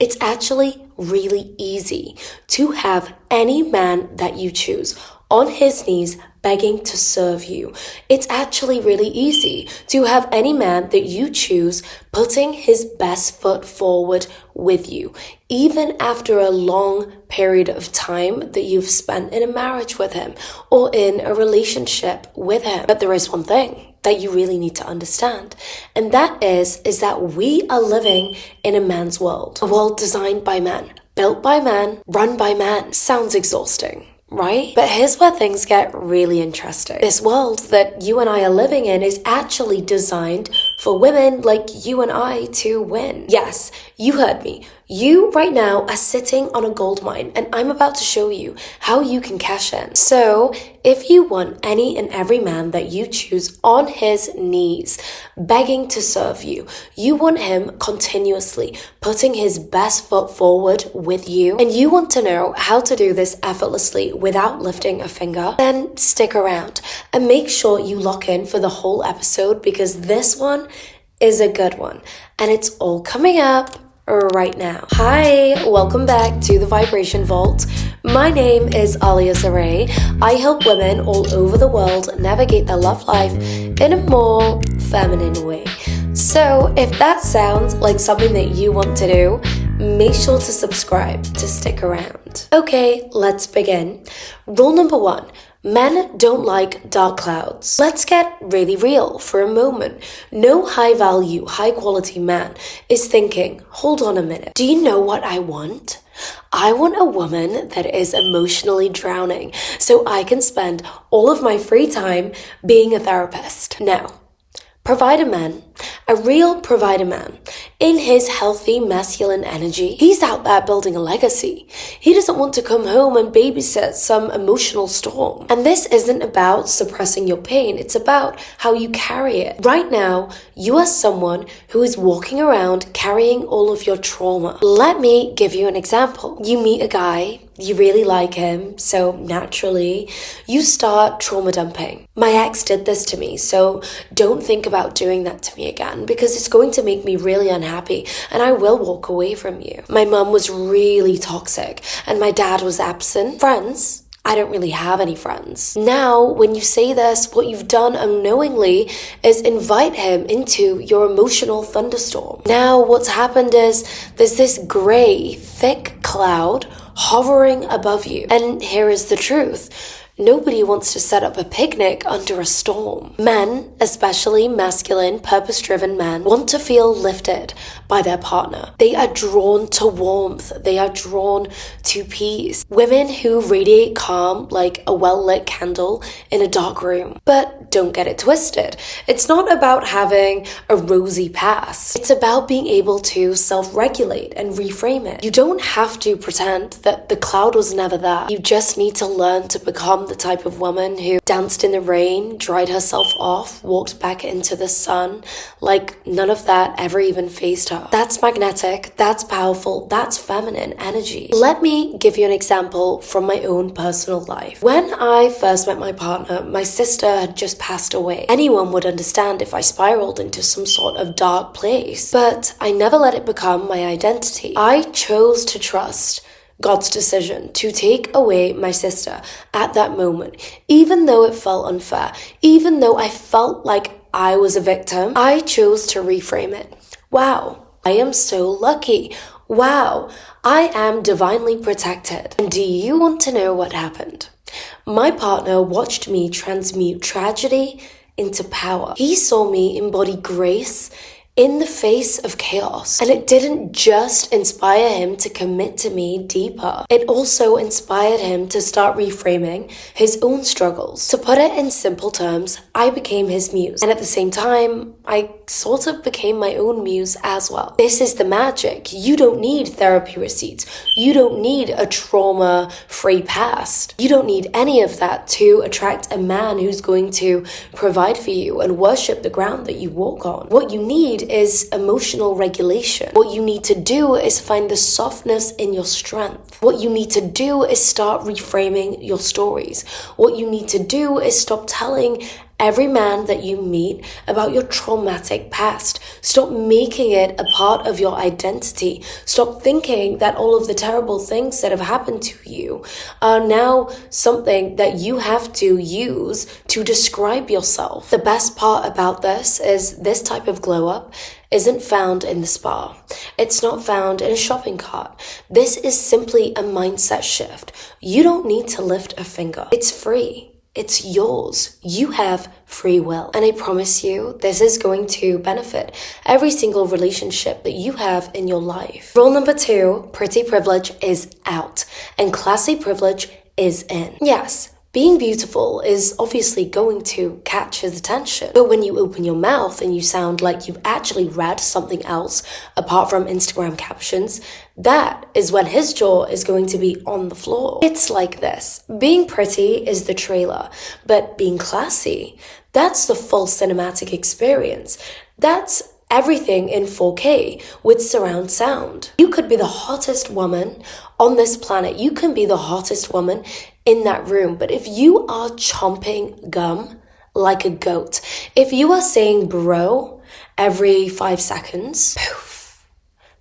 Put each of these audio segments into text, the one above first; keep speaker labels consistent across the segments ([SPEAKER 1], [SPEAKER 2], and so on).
[SPEAKER 1] It's actually really easy to have any man that you choose on his knees begging to serve you. It's actually really easy to have any man that you choose putting his best foot forward with you, even after a long period of time that you've spent in a marriage with him or in a relationship with him. But there is one thing that you really need to understand, and that is that we are living in a man's world, a world designed by men, built by men, run by men. Sounds exhausting, right? But here's where things get really interesting. This world that you and I are living in is actually designed for women like you and I to win. Yes, you heard me. You right now are sitting on a gold mine, and I'm about to show you how you can cash in. So if you want any and every man that you choose on his knees, begging to serve you, you want him continuously putting his best foot forward with you, and you want to know how to do this effortlessly without lifting a finger, then stick around and make sure you lock in for the whole episode, because this one is a good one, and it's all coming up right now. Hi, welcome back to the Vibration Vault. My name is Alia Zaray. I help women all over the world navigate their love life in a more feminine way. So if that sounds like something that you want to do, make sure to subscribe to stick around. Okay, let's begin. Rule number 1. Men don't like dark clouds. Let's get really real for a moment. No high-value, high-quality man is thinking, hold on a minute, do you know what I want? I want a woman that is emotionally drowning so I can spend all of my free time being a therapist. Now, provider man, a real provider man, in his healthy masculine energy, he's out there building a legacy. He doesn't want to come home and babysit some emotional storm. And this isn't about suppressing your pain, it's about how you carry it. Right now, you are someone who is walking around carrying all of your trauma. Let me give you an example. You meet a guy, you really like him, so naturally, you start trauma dumping. My ex did this to me, so don't think about doing that to me again, because it's going to make me really unhappy and I will walk away from you. My mum was really toxic and my dad was absent. Friends? I don't really have any friends. Now, when you say this, what you've done unknowingly is invite him into your emotional thunderstorm. Now, what's happened is there's this gray, thick cloud hovering above you. And here is the truth. Nobody wants to set up a picnic under a storm. Men, especially masculine, purpose-driven men, want to feel lifted by their partner. They are drawn to warmth. They are drawn to peace. Women who radiate calm like a well-lit candle in a dark room. But don't get it twisted. It's not about having a rosy past. It's about being able to self-regulate and reframe it. You don't have to pretend that the cloud was never there. You just need to learn to become the type of woman who danced in the rain, dried herself off, walked back into the sun, like none of that ever even fazed her. That's magnetic, that's powerful, that's feminine energy. Let me give you an example from my own personal life. When I first met my partner, my sister had just passed away. Anyone would understand if I spiraled into some sort of dark place, but I never let it become my identity. I chose to trust God's decision to take away my sister at that moment, even though it felt unfair, even though I felt like I was a victim. I chose to reframe it. Wow, I am so lucky. Wow, I am divinely protected. And do you want to know what happened? My partner watched me transmute tragedy into power. He saw me embody grace in the face of chaos. And it didn't just inspire him to commit to me deeper. It also inspired him to start reframing his own struggles. To put it in simple terms, I became his muse. And at the same time, I sort of became my own muse as well. This is the magic. You don't need therapy receipts. You don't need a trauma-free past. You don't need any of that to attract a man who's going to provide for you and worship the ground that you walk on. What you need is emotional regulation. What you need to do is find the softness in your strength. What you need to do is start reframing your stories. What you need to do is stop telling every man that you meet about your traumatic past. Stop making it a part of your identity. Stop thinking that all of the terrible things that have happened to you are now something that you have to use to describe yourself. The best part about this is this type of glow up isn't found in the spa. It's not found in a shopping cart. This is simply a mindset shift. You don't need to lift a finger. It's free. It's yours. You have free will. And I promise you, this is going to benefit every single relationship that you have in your life. Rule number 2, pretty privilege is out and classy privilege is in. Yes, being beautiful is obviously going to catch his attention. But when you open your mouth and you sound like you've actually read something else apart from Instagram captions, that is when his jaw is going to be on the floor. It's like this. Being pretty is the trailer, but being classy, that's the full cinematic experience. That's everything in 4K with surround sound. You could be the hottest woman on this planet. You can be the hottest woman in that room. But if you are chomping gum like a goat, if you are saying bro every 5 seconds, poof,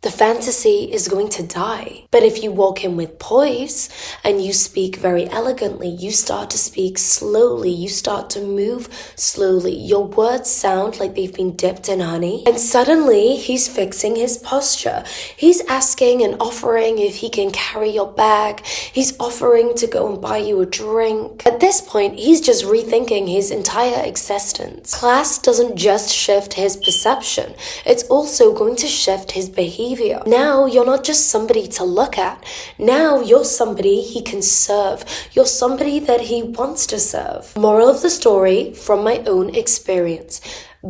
[SPEAKER 1] the fantasy is going to die. But if you walk in with poise and you speak very elegantly, you start to speak slowly, you start to move slowly, your words sound like they've been dipped in honey, and suddenly he's fixing his posture. He's asking and offering if he can carry your bag. He's offering to go and buy you a drink. At this point, he's just rethinking his entire existence. Class doesn't just shift his perception, it's also going to shift his behavior. Now you're not just somebody to look at. Now you're somebody he can serve. You're somebody that he wants to serve. Moral of the story from my own experience.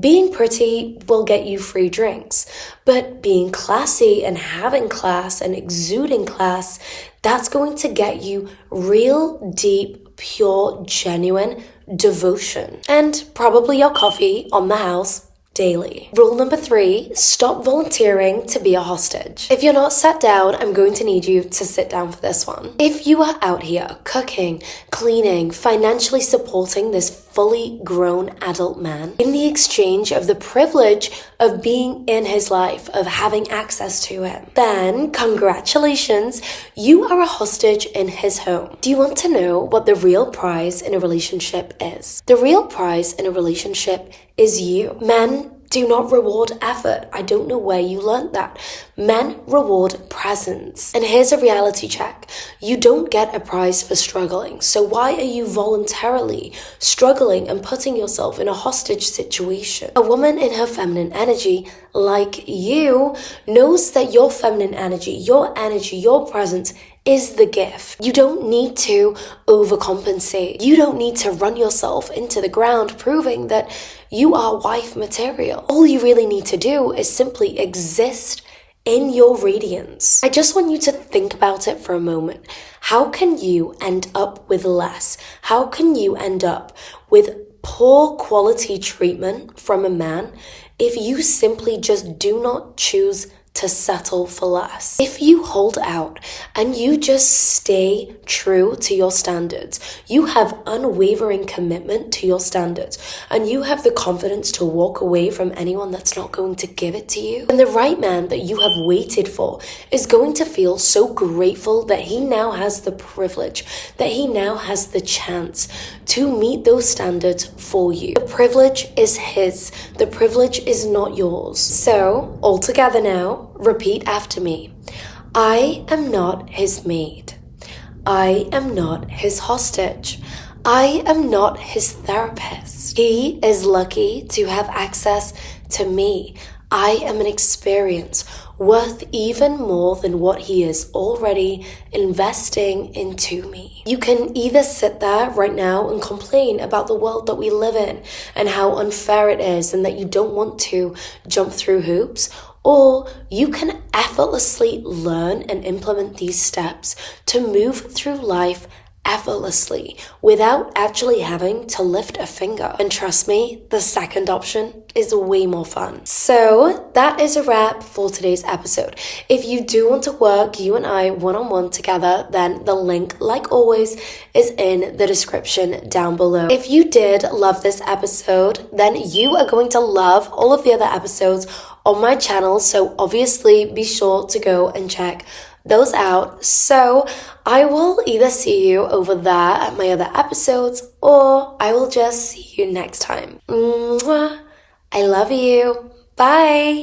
[SPEAKER 1] Being pretty will get you free drinks, but being classy and having class and exuding class, that's going to get you real, deep, pure, genuine devotion. And probably your coffee on the house daily. Rule number 3, stop volunteering to be a hostage. If you're not sat down, I'm going to need you to sit down for this one. If you are out here cooking, cleaning, financially supporting this fully grown adult man in the exchange of the privilege of being in his life, of having access to him, then congratulations, you are a hostage in his home. Do you want to know what the real prize in a relationship is? The real prize in a relationship is you. Men do not reward effort. I don't know where you learned that. Men reward presence. And here's a reality check. You don't get a prize for struggling. So why are you voluntarily struggling and putting yourself in a hostage situation? A woman in her feminine energy, like you, knows that your feminine energy, your presence is the gift. You don't need to overcompensate. You don't need to run yourself into the ground proving that you are wife material. All you really need to do is simply exist in your radiance. I just want you to think about it for a moment. How can you end up with less? How can you end up with poor quality treatment from a man if you simply just do not choose to settle for less? If you hold out and you just stay true to your standards, you have unwavering commitment to your standards, and you have the confidence to walk away from anyone that's not going to give it to you, and the right man that you have waited for is going to feel so grateful that he now has the privilege, that he now has the chance to meet those standards for you. The privilege is his. The privilege is not yours. So, all together now, repeat after me. I am not his maid. I am not his hostage. I am not his therapist. He is lucky to have access to me. I am an experience worth even more than what he is already investing into me. You can either sit there right now and complain about the world that we live in and how unfair it is and that you don't want to jump through hoops, or you can effortlessly learn and implement these steps to move through life effortlessly without actually having to lift a finger. And trust me, the second option is way more fun. So that is a wrap for today's episode. If you do want to work you and I one-on-one together, then the link, like always, is in the description down below. If you did love this episode, then you are going to love all of the other episodes on my channel, so obviously be sure to go and check those out. So I will either see you over there at my other episodes, or I will just see you next time. Mwah. I love you. Bye.